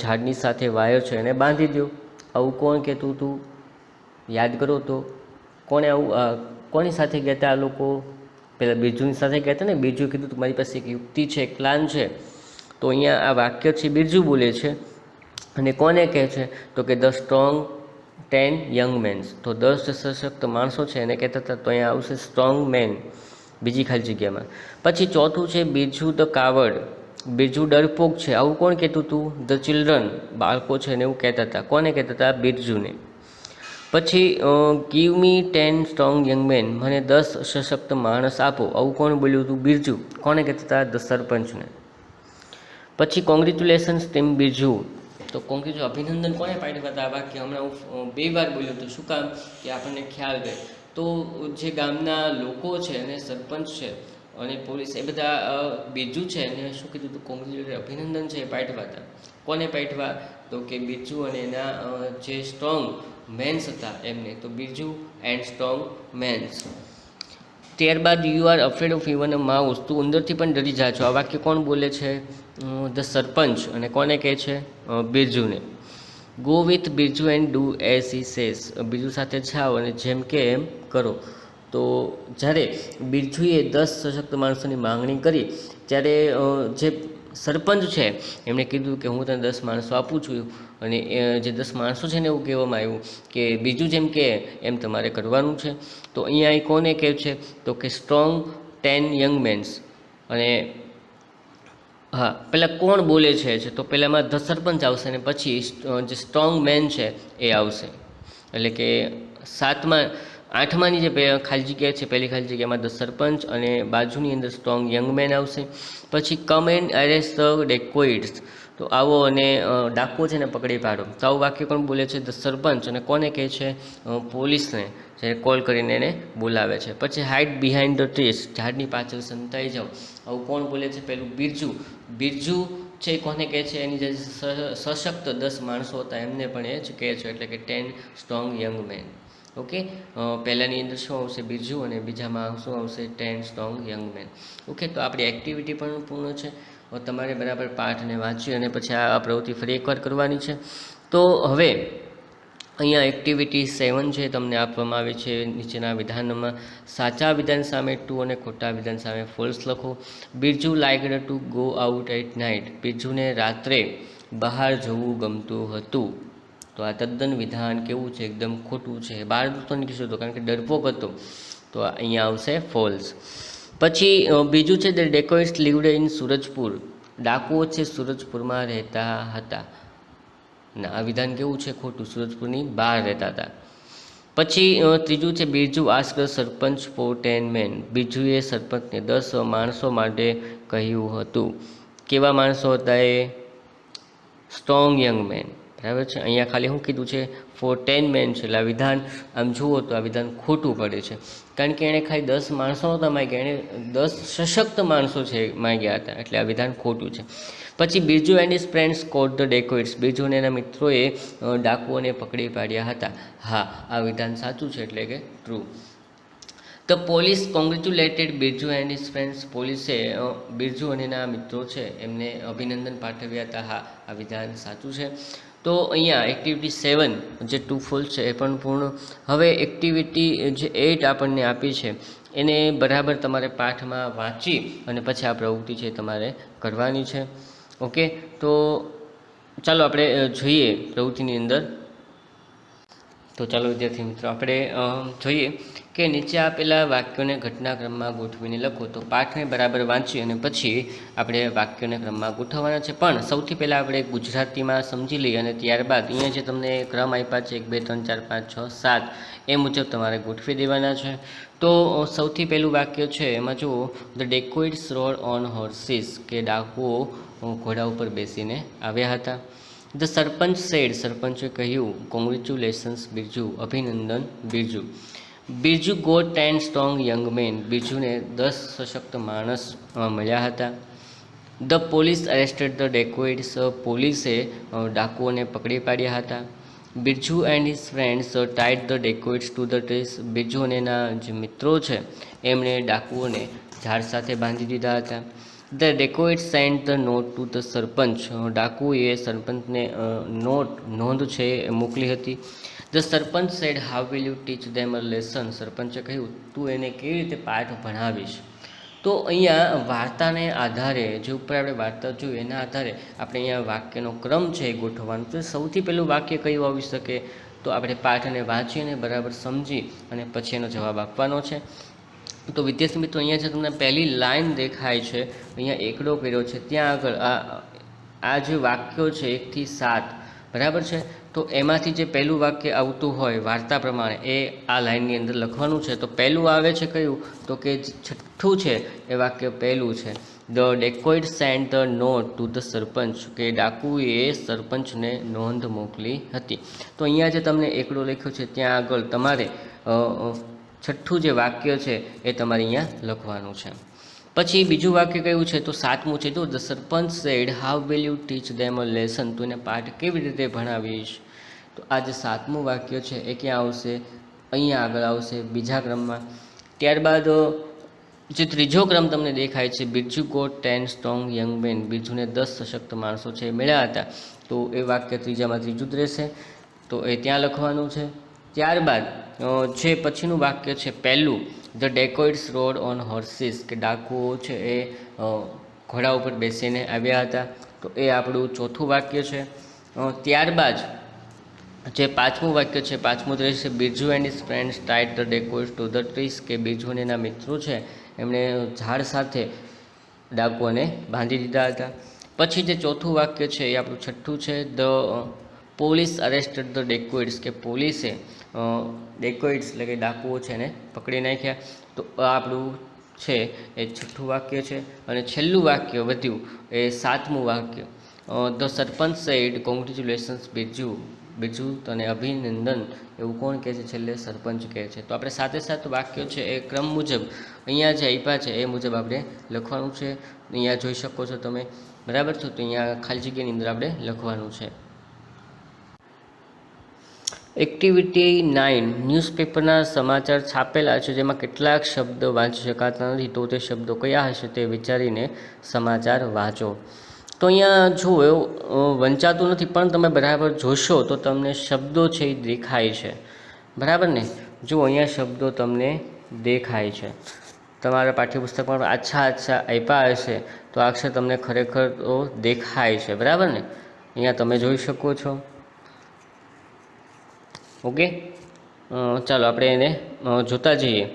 Speaker 1: ઝાડની સાથે વાયર છે એને બાંધી દો. આવું કોણ કહેતું હતું? યાદ કરો તો કોણે આવું કોની સાથે ગયા હતા આ લોકો? પહેલાં બિરજુની સાથે ગયા હતા ને. બિરજુ કીધું તમારી પાસે એક યુક્તિ છે, એક પ્લાન છે. તો અહીંયા આ વાક્ય છે બિરજુ બોલે છે. અને કોને કહે છે? તો કે ધ સ્ટ્રોંગ 10 યંગ મેન્સ. તો 10 સશક્ત માણસો છે એને કહેતા હતા. તો અહીંયા આવશે સ્ટ્રોંગ મેન બીજી ખાલી જગ્યામાં. પછી ચોથું છે બિરજુ ધ કાવર્ડ, બિરજુ ડરપોક છે. આવું કોણ કહેતું હતું? ધ ચિલ્ડ્રન, બાળકો છે ને એવું કહેતા હતા. કોને કહેતા હતા? બિરજુને. પછી give me 10 strong young men, મને 10 સશક્ત માણસ આપો. આવું કોણ બોલ્યું હતું? બિરજુ. કોને કહેતા હતા? ધ સરપંચને. પછી કોંગ્રેચ્યુલેશન્સ ટીમ બિરજુ. તો કોંગ્રેચ્યુ અભિનંદન કોને પાઠવ્યા હતા? આ વાક્ય હમણાં હું 2 વાર બોલ્યો હતો. શું કામ? કે આપણને ખ્યાલ રહે. તો જે ગામના લોકો છે અને સરપંચ છે અને પોલીસ એ બધા બિરજુ છે એને શું કીધું હતું? કોંગ્રેચ્યુલેશન અભિનંદન છે એ પાઠવ્યા હતા. કોને પાઠવ્યા? તો કે બિરજુ અને એના જે સ્ટ્રોંગ મેન્સ હતા એમને. તો બિરજુ એન્ડ સ્ટ્રોંગ મેન્સ. ત્યારબાદ you are afraid of even a mouse, તું ઉંદરથી પણ ડરી જા છો. આ વાક્ય કોણ બોલે છે? ધ સરપંચ. અને કોને કહે છે? બિરજુને. Go with Birju and do as he says, બિરજુ સાથે જાઓ અને જેમ કે એમ કરો. તો જ્યારે બિરજુએ 10 સશક્ત માણસોની માંગણી કરી ત્યારે જે સરપંચ છે એમણે કીધું કે હું તને 10 માણસો આપું છું. અને જે 10 માણસો છે ને એવું કહેવામાં આવ્યું કે બીજું જેમ કે એમ તમારે કરવાનું છે. તો અહીંયા એ કોને કહે છે? તો કે સ્ટ્રોંગ 10 યંગ મેન્સ. અને હા, પહેલાં કોણ બોલે છે? તો પહેલાંમાં ધ સરપંચ આવશે અને પછી જે સ્ટ્રોંગ મેન છે એ આવશે. એટલે કે 8માની જે ખાલી જગ્યા છે પહેલી ખાલી જગ્યામાં ધ સરપંચ અને બાજુની અંદર સ્ટ્રોંગ યંગ મેન આવશે. પછી come and arrest the dacoits, તો આવો અને ડાકુઓ છે ને પકડી પાડો. તો આવું વાક્ય કોણ બોલે છે? ધ સરપંચ. અને કોને કહે છે? પોલીસને, જે કોલ કરીને એને બોલાવે છે. પછી હાઇડ બિહાઇન્ડ ધ ટ્રીસ, ઝાડની પાછળ સંતાઈ જાઓ. આવું કોણ બોલે છે? પેલું બિરજુ. બિરજુ છે કોને કહે છે? એની જે સશક્ત 10 માણસો હતા એમને પણ એ જ કહે છે. એટલે કે 10 સ્ટ્રોંગ યંગ મેન. ઓકે, પહેલાંની અંદર શું આવશે? બિરજુ અને બીજામાં શું આવશે? 10 સ્ટ્રોંગ યંગ મેન. ઓકે, તો આપણી એક્ટિવિટી પણ પૂર્ણ છે. તમારે બરાબર પાઠને વાંચી અને પછી આ પ્રવૃત્તિ ફરી એકવાર કરવાની છે. તો હવે અહીંયા એક્ટિવિટી 7 છે તમને આપવામાં આવી છે. નીચેના વિધાનમાં સાચા વિધાન સામે ટ્રુ અને ખોટા વિધાન સામે ફોલ્સ લખો. Birju liked to go out at night, બિરજુને રાત્રે બહાર જવું ગમતું હતું. તો આ તદ્દન વિધાન કેવું છે? એકદમ ખોટું છે. બહાર તો નીકળ્યો હતો કારણ કે ડરપોક હતો. તો અહીંયા આવશે ફોલ્સ. પછી બીજું છે ધ ડેકોઇટ્સ લિવ્ડ ઇન સુરજપુર, ડાકુઓ છે સુરજપુરમાં રહેતા હતા. ના, આ વિધાન કેવું છે? ખોટું. સુરજપુરની બહાર રહેતા હતા. પછી ત્રીજું છે બિરજુ આસ્ક સરપંચ ફોર 10 મેન, બિરજુએ સરપંચને 10 માણસો માટે કહ્યું હતું. કેવા માણસો હતા એ? Strong young main. બરાબર છે. અહીંયા ખાલી શું કીધું છે? ફોર 10 મેન છે. એટલે આ વિધાન આમ જુઓ તો આ વિધાન ખોટું પડે છે. કારણ કે એણે ખાલી 10 માણસો નહોતા માંગ્યા, એણે 10 સશક્ત માણસો છે માંગ્યા હતા. એટલે આ વિધાન ખોટું છે. પછી Birju and his friends coat the dacoits, Birju અને એના મિત્રોએ ડાકુઓને પકડી પાડ્યા હતા. હા, આ વિધાન સાચું છે. એટલે કે true. The police congratulated Birju and his friends, પોલીસે બિરજુ અને એના મિત્રો છે એમને અભિનંદન પાઠવ્યા હતા. હા, આ વિધાન સાચું છે. તો અહીંયા એક્ટિવિટી 7 જે ટ્રુ ફોલ્સ છે એ પણ પૂર્ણ. હવે એક્ટિવિટી જે 8 આપણને આપી છે એને બરાબર તમારે પાઠમાં વાંચી અને પછી આ પ્રવૃત્તિ છે તમારે કરવાની છે. ઓકે, તો ચાલો આપણે જોઈએ પ્રવૃત્તિની અંદર. તો ચાલો વિદ્યાર્થી મિત્રો આપણે જોઈએ કે નીચે આપેલા વાક્યોને ઘટનાક્રમમાં ગોઠવીને લખો. તો પાઠને બરાબર વાંચી અને પછી આપણે વાક્યોને ક્રમમાં ગોઠવવાના છે. પણ સૌથી પહેલાં આપણે ગુજરાતીમાં સમજી લઈએ અને ત્યારબાદ અહીંયા જે તમને ક્રમ આપ્યા છે 1 2 3 4 5 6 7 એ મુજબ તમારે ગોઠવી દેવાના છે. તો સૌથી પહેલું વાક્ય છે એમાં જુઓ, the dacoits road on horses, કે ડાકુઓ ઘોડા ઉપર બેસીને આવ્યા હતા. ધ સરપંચ સેડ, સરપંચે કહ્યું, કોંગ્રેચ્યુલેશન્સ બિરજુ, અભિનંદન Birju. Birju got 10 strong young men, બિરજુને 10 સશક્ત માણસ મળ્યા હતા. The police arrested the dacoits, પોલીસે ડાકુઓને પકડી પાડ્યા હતા. Birju and his friends tied the dacoits to the trees. Birju અને એના જે મિત્રો છે એમણે ડાકુઓને ઝાડ સાથે બાંધી દીધા હતા. The dacoits sent the note to the sarpanch. ડાકુએ સરપંચને નોંધ છે એ મોકલી હતી. The sarpanch said how will you teach them a lesson. સરપંચે કહ્યું તું એને કેવી રીતે પાઠ ભણાવીશ. તો અહીંયા વાર્તાને આધારે જે ઉપર આપણે વાર્તા જોયું એના આધારે આપણે અહીંયા વાક્યનો ક્રમ છે એ ગોઠવવાનો. તો સૌથી પહેલું વાક્ય કયું આવી શકે, તો આપણે પાઠને વાંચીને બરાબર સમજી અને પછી એનો જવાબ આપવાનો છે. તો વિદ્યાર્થી મિત્રો, અહીંયા જે તમને પહેલી લાઈન દેખાય છે, અહીંયા એકડો કર્યો છે, ત્યાં આગળ આ જે વાક્યો છે 1 થી 7 બરાબર છે. તો એમાંથી જે પહેલું વાક્ય આવતું હોય વાર્તા પ્રમાણે એ આ લાઇનની અંદર લખવાનું છે. તો પહેલું આવે છે કયું, તો કે છઠ્ઠું છે એ વાક્ય પહેલું છે. The dacoit sent the note to the sarpanch. કે ડાકુએ સરપંચને નોંધ મોકલી હતી. તો અહીંયા જે તમને એકડો લખ્યો છે ત્યાં આગળ તમારે છઠ્ઠું જે વાક્ય છે એ તમારે અહીંયા લખવાનું છે. પછી બીજું વાક્ય કયું છે, તો 7મું છે. તો the sarpanch said how will you teach them a lesson. તું એને પાઠ કેવી રીતે ભણાવીશ. તો આ જે 7મું વાક્ય છે એ ક્યાં આવશે, અહીંયા આગળ આવશે બીજા ક્રમમાં. ત્યારબાદ જે ત્રીજો ક્રમ તમને દેખાય છે, Birju got 10 strong young men. બિરજુને 10 સશક્ત માણસો છે એ મળ્યા હતા. તો એ વાક્ય ત્રીજામાં ત્રીજું જ રહેશે, તો એ ત્યાં લખવાનું છે. ત્યારબાદ જે પછીનું વાક્ય છે પહેલું, the dacoits road on horses. કે ડાકુઓ છે એ ઘોડા ઉપર બેસીને આવ્યા હતા. તો એ આપણું ચોથું વાક્ય છે. ત્યારબાદ જે 5મું વાક્ય છે, 5મું જ રહેશે, Birju and his friends tied the dacoits to the trees. કે બિરજુ અને એના મિત્રો છે એમણે ઝાડ સાથે ડાકુઓને બાંધી દીધા હતા. પછી જે ચોથું વાક્ય છે એ આપણું છઠ્ઠું છે, the police arrested the dacoits. કે પોલીસે ડેકોઇડ્સ એટલે કે ડાકુઓ છે એને પકડી નાખ્યા. તો આપણું છે એ છઠ્ઠું વાક્ય છે. અને છેલ્લું વાક્ય વધ્યું એ 7મું વાક્ય, the sarpanch said congratulations Birju. Birju તને અભિનંદન. એવું કોણ કહે છે, છેલ્લે સરપંચ કહે છે. તો આપણે સાથે સાથે વાક્યો છે એ ક્રમ મુજબ અહીંયા જે આપ્યા છે એ મુજબ આપણે લખવાનું છે. અહીંયા જોઈ શકો છો તમે, બરાબર છે. તો અહીંયા ખાલી જગ્યાની અંદર આપણે લખવાનું છે. એક્ટિવિટી 9, ન્યૂઝપેપરના સમાચાર છાપેલા છે જેમાં કેટલાક શબ્દ વાંચી શકાતા નથી. તો તે શબ્દો કયા હશે તે વિચારીને સમાચાર વાંચો. તો અહીંયા જુઓ, એવું વંચાતું નથી પણ તમે બરાબર જોશો તો તમને શબ્દો છે એ દેખાય છે, બરાબર ને. જુઓ અહીંયા શબ્દો તમને દેખાય છે. તમારા પાઠ્યપુસ્તકમાં આછા આપ્યા હશે તો આ અક્ષર તમને ખરેખર તો દેખાય છે, બરાબર ને. અહીંયા તમે જોઈ શકો છો. ઓકે, ચાલો આપણે એને જોતા જઈએ.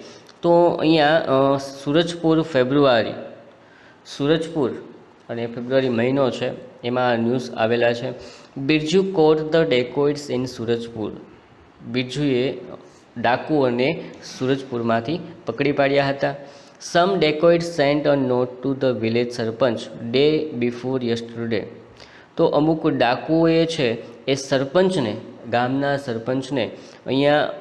Speaker 1: તો અહીંયા સુરજપુર અને ફેબ્રુઆરી મહિનો છે એમાં ન્યૂઝ આવેલા છે. Birju caught the dacoits in Surajpur. બિરજુએ ડાકુઓને સુરજપુરમાંથી પકડી પાડ્યા હતા. Some dacoits sent a note to the village sarpanch day before yesterday. તો અમુક ડાકુઓએ છે એ સરપંચને, ગામના સરપંચને અહીંયા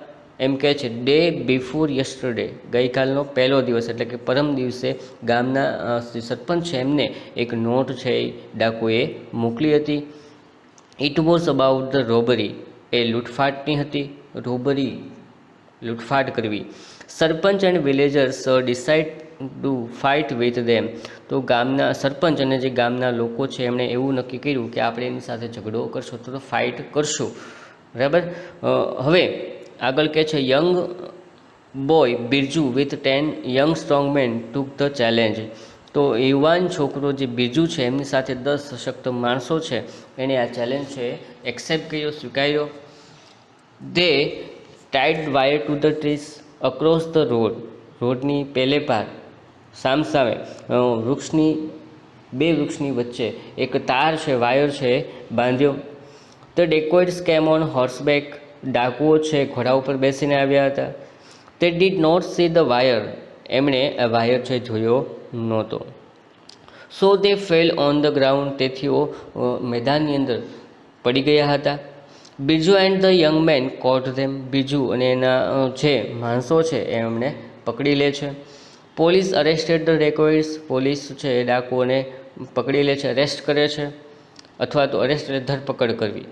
Speaker 1: એમ કહે છે ડે બિફોર યસ્ટરડે, ગઈકાલનો પહેલો દિવસ એટલે કે પરમ દિવસે ગામના સરપંચ છે એમને એક નોટ છે એ ડાકુએ મોકલી હતી. It was about the robbery. એ લૂંટફાટની હતી. રોબરી, લૂંટફાટ કરવી. Sarpanch and villagers decide to fight with them. તો ગામના સરપંચ અને જે ગામના લોકો છે એમણે એવું નક્કી કર્યું કે આપણે એની સાથે ઝઘડો કરશું તો ફાઇટ કરશું, બરાબર. હવે આગળ કહે છે, young boy Birju with 10 young strong men took the challenge. તો યુવાન છોકરો જે બિરજુ છે એમની સાથે 10 સશક્ત માણસો છે એણે આ ચેલેન્જ છે એક્સેપ્ટ કર્યો, સ્વીકાર્યો. They tied wire to the trees across the road. રોડની પેલે પાર સામસામે બે વૃક્ષની વચ્ચે એક તાર છે, વાયર છે બાંધ્યો. The dacoits came on horseback. ડાકુઓ છે ઘોડા ઉપર બેસીને આવ્યા હતા. They did not see the wire. એમણે આ વાયર છે જોયો નહોતો. So they fell on the ground. તેથીઓ મેદાનની અંદર પડી ગયા હતા. Birju and the young men caught them. Birju અને એના જે માણસો છે એ એમણે પકડી લે છે. Police arrested the dacoits. Police છે એ ડાકુઓને પકડી લે છે, અરેસ્ટ કરે છે. અથવા તો અરેસ્ટ એટલે ધરપકડ કરવી.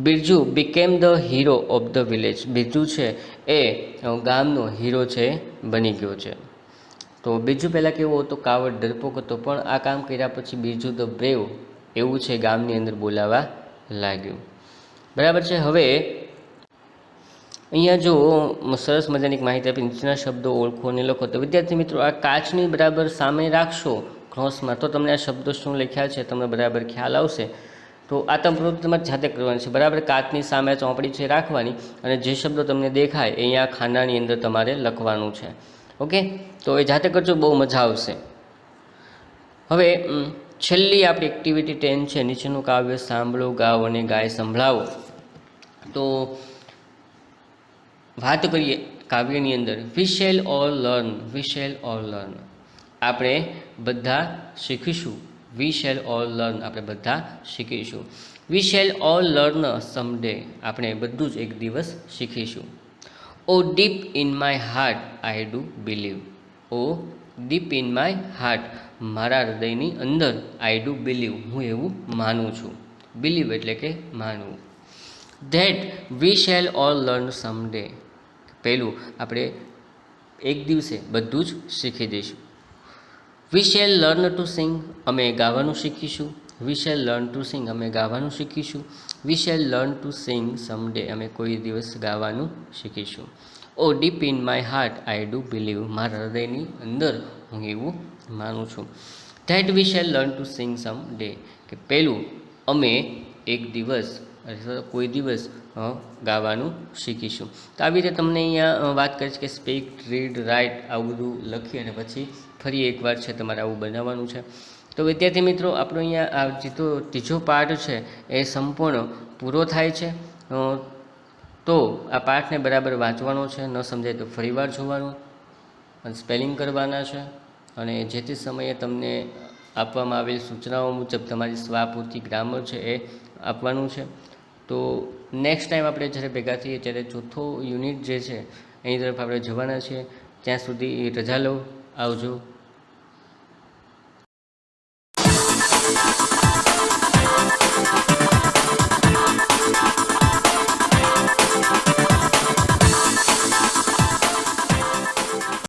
Speaker 1: Birju became the hero of the village. Birju છે એ ગામનો હીરો છે બની ગયો છે. તો બિરજુ પહેલાં કેવો હતો? કાવડ, ડરપોક હતો, પણ આ કામ કર્યા પછી બિરજુ ધ બ્રેવ એવું છે ગામની અંદર બોલાવા લાગ્યું. બરાબર છે. હવે અહીંયા જો સરસ મજાની એક માહિતી આપી, નીચેના શબ્દો ઓળખો અને લખો. તો વિદ્યાર્થી મિત્રો, આ કાચની બરાબર સામે રાખશો ક્રોસમાં તો તમને આ શબ્દો શું લખ્યા છે તમને બરાબર ખ્યાલ આવશે. તો આ પ્રવૃત્તિ તમારે જાતે કરવાની છે. બરાબર કાચની સામે ચોપડી છે રાખવાની અને જે શબ્દો તમને દેખાય એ અહીંયા ખાનાની અંદર તમારે લખવાનું છે. ઓકે, તો એ જાતે કરજો, બહુ મજા આવશે. હવે છેલ્લી આપણી એક્ટિવિટી 10 છે, નીચેનું કાવ્ય સાંભળો, ગાઓ અને ગાય સંભળાવો. તો વાત કરીએ કાવ્યની અંદર, વી શેલ ઓલ લર્ન, વી શેલ ઓલ લર્ન, આપણે બધા શીખીશું. વી શેલ ઓલ લર્ન, આપણે બધા શીખીશું. We shall all learn someday, આપણે બધું જ એક દિવસ શીખીશું. Oh deep in my heart I do believe, oh deep in my heart, મારા હૃદયની અંદર આઈ ડુ બિલીવ, હું એવું માનું છું. બિલીવ એટલે કે માનવું. That we shall all learn someday, પહેલું આપણે એક દિવસે બધું જ શીખી દઈશું. We shall learn to sing, અમે ગાવાનું શીખીશું. We shall learn to sing, અમે ગાવાનું શીખીશું. We shall learn to sing someday, અમે કોઈ દિવસ ગાવાનું શીખીશું. Oh deep in my heart I do believe, મારા હૃદયની અંદર હું એવું માનું છું. That we shall learn to sing someday, કે પહેલું અમે એક દિવસ અથવા કોઈ દિવસ ગાવાનું શીખીશું. તો આવી રીતે તમને અહીંયા વાત કરીશ કે સ્પીક, રીડ, રાઇટ આવું બધું લખી અને પછી ફરી એકવાર છે તમારે આવું બનાવવાનું છે. તો વિદ્યાર્થી મિત્રો, આપણો અહીંયા આ જે તો ત્રીજો પાઠ છે એ સંપૂર્ણ પૂરો થાય છે. તો આ પાઠને બરાબર વાંચવાનો છે, ન સમજાય તો ફરીવાર જોવાનું અને સ્પેલિંગ કરવાના છે અને જે તે સમયે તમને આપવામાં આવેલ સૂચનાઓ મુજબ તમારી સ્વાપૂર્તિ ગ્રામર છે એ આપવાનું છે. તો નેક્સ્ટ ટાઈમ આપણે જ્યારે ભેગા થઈએ ત્યારે ચોથો યુનિટ જે છે એની તરફ આપણે જવાના છીએ. ત્યાં સુધી રજા લો, આવજો.